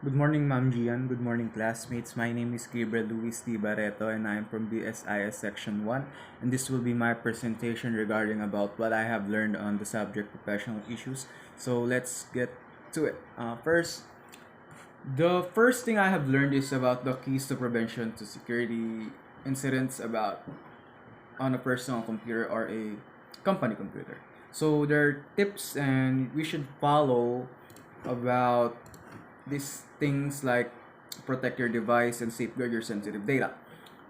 Good morning, Ma'am Gian. Good morning, classmates. My name is Gabriel Luis Di Barreto, and I am from BSIS Section 1. And this will be my presentation regarding about what I have learned on the subject professional issues. So let's get to it. The first thing I have learned is about the keys to prevention to security incidents about on a personal computer or a company computer. So there are tips and we should follow about these things like protect your device and safeguard your sensitive data.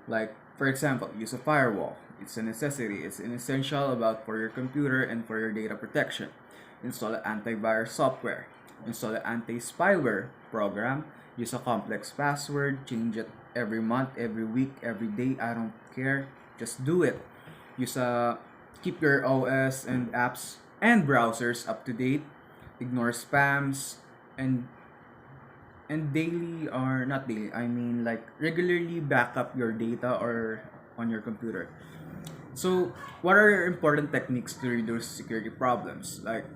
Like for example, use a firewall. It's a necessity. It's an essential about for your computer and for your data protection. Install an antivirus software. Install an anti-spyware program. Use a complex password. Change it every month, every week, every day. I don't care. Just do it. Use a keep your OS and apps and browsers up to date. Ignore spams and daily or not daily, I mean like regularly back up your data or on your computer. So what are your important techniques to reduce security problems? Like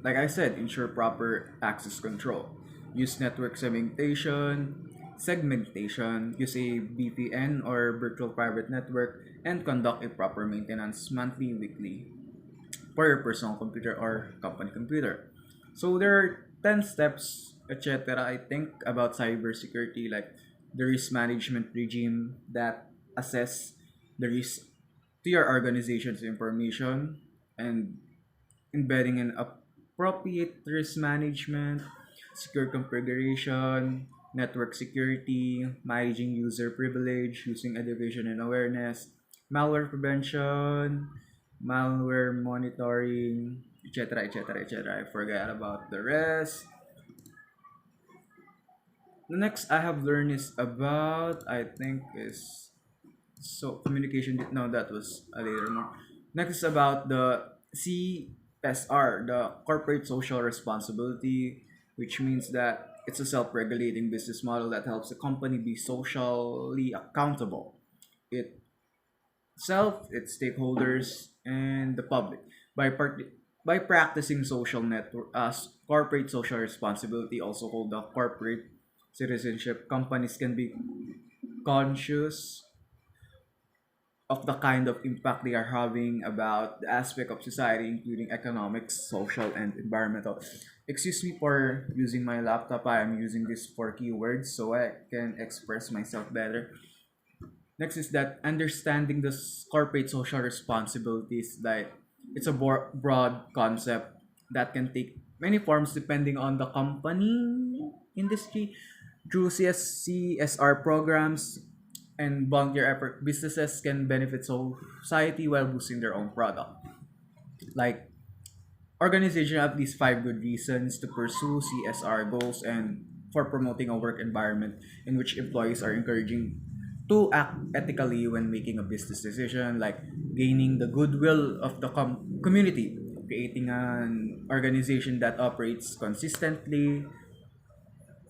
I said, ensure proper access control. Use network segmentation, use a VPN or virtual private network, and conduct a proper maintenance monthly, weekly for your personal computer or company computer. So there are 10 steps, etc. I think about cybersecurity, like the risk management regime that assess the risk to your organization's information and embedding an appropriate risk management, secure configuration, network security, managing user privilege, using education and awareness, malware prevention, malware monitoring, etc., etc., etc. I forgot about the rest. The next I have learned is about, I think is so communication. No, that was a later more. Next is about the CSR, the corporate social responsibility, which means that it's a self-regulating business model that helps the company be socially accountable. It its stakeholders, and the public by by practicing social network corporate social responsibility, also called the corporate citizenship. Companies can be conscious of the kind of impact they are having about the aspect of society, including economics, social, and environmental. Excuse me for using my laptop. I am using this for keywords so I can express myself better. Next is that understanding the corporate social responsibilities. Like it's a broad concept that can take many forms depending on the company industry. Through CSR programs and volunteer effort, businesses can benefit society while boosting their own product. Like organization have at least five good reasons to pursue CSR goals and for promoting a work environment in which employees are encouraging to act ethically when making a business decision, like gaining the goodwill of the community, creating an organization that operates consistently,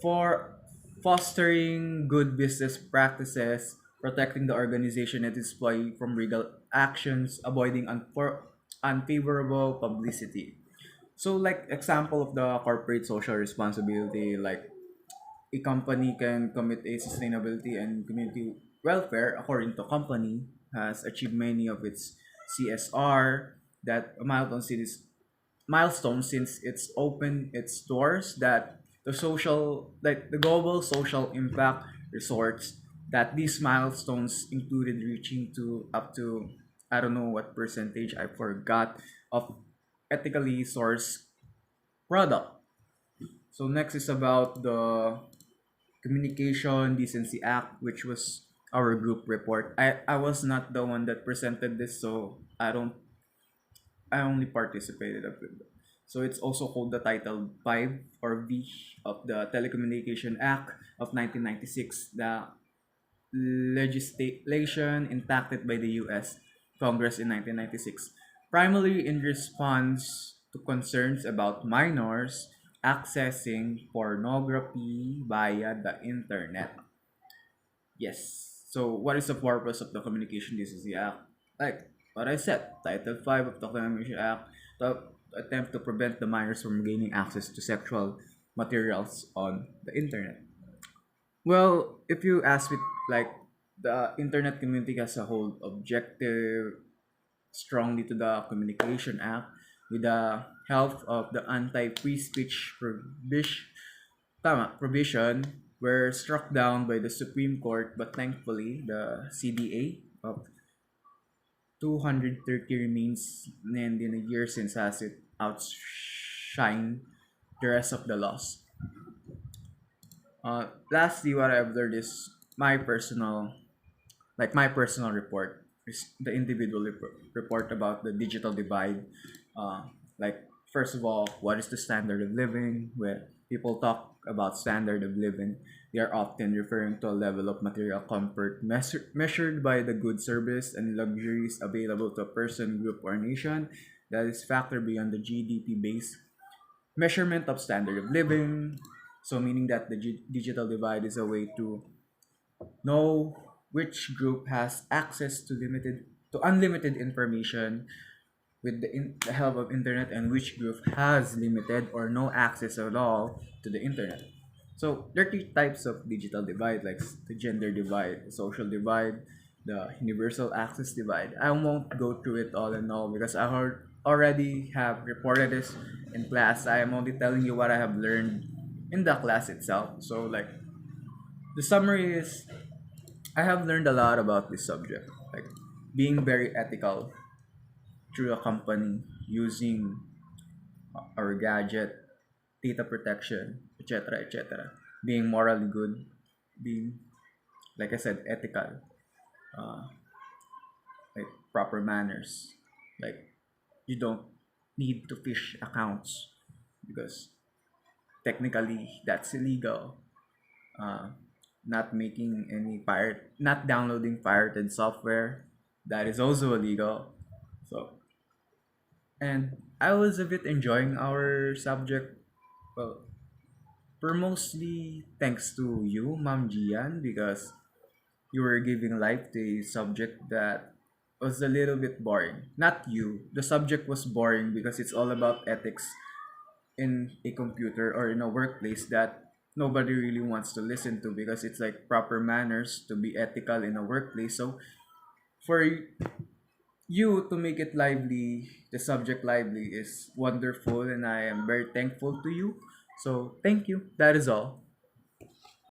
for fostering good business practices, protecting the organization and its employee from legal actions, avoiding unfavorable publicity. So, like example of the corporate social responsibility, like a company can commit a sustainability and community welfare according to company has achieved many of its CSR that milestone since it's opened its doors, that the social like the global social impact resorts, that these milestones included reaching to up to, I don't know what percentage, I forgot, of ethically sourced product. So next is about the Communication Decency Act, which was our group report. I was not the one that presented this, so I only participated of it. So it's also called the Title 5 or V of the Telecommunication Act of 1996, the legislation enacted by the US Congress in 1996, primarily in response to concerns about minors accessing pornography via the internet. Yes. So, what is the purpose of the Communication Decency Act? Like what I said, Title 5 of the Communication Act, to attempt to prevent the minors from gaining access to sexual materials on the internet. Well, if you ask me, like, the internet community as a whole objective strongly to the Communication Act with the help of the anti-free speech provision were struck down by the Supreme Court, but thankfully the CDA of 230 remains, and in a year since has it outshine the rest of the laws. Lastly, what I've learned is my personal report is the individual report about the digital divide. Like, first of all, what is the standard of living? When people talk about standard of living, they are often referring to a level of material comfort measured by the goods, service, and luxuries available to a person, group, or nation that is factor beyond the GDP based measurement of standard of living. So, meaning that the digital divide is a way to know which group has access to unlimited information with the help of internet, and which group has limited or no access at all to the internet. So there are three types of digital divide, like the gender divide, the social divide, the universal access divide. I won't go through it all and all because already have reported this in class. I am only telling you what I have learned in the class itself. So, like, the summary is, I have learned a lot about this subject, like being very ethical through a company using our gadget, data protection, etc., etc. Being morally good, being, like I said, ethical, uh, like proper manners. Like, you don't need to fish accounts because technically that's illegal. Uh, Not making any not downloading pirated software, that is also illegal. So, and I was a bit enjoying our subject. Well, for mostly thanks to you, Ma'am Gian, because you were giving life to a subject that was a little bit boring. Not you. The subject was boring because it's all about ethics in a computer or in a workplace that nobody really wants to listen to, because it's like proper manners to be ethical in a workplace. So for you to make it lively, the subject lively, is wonderful, and I am very thankful to you. So thank you. That is all.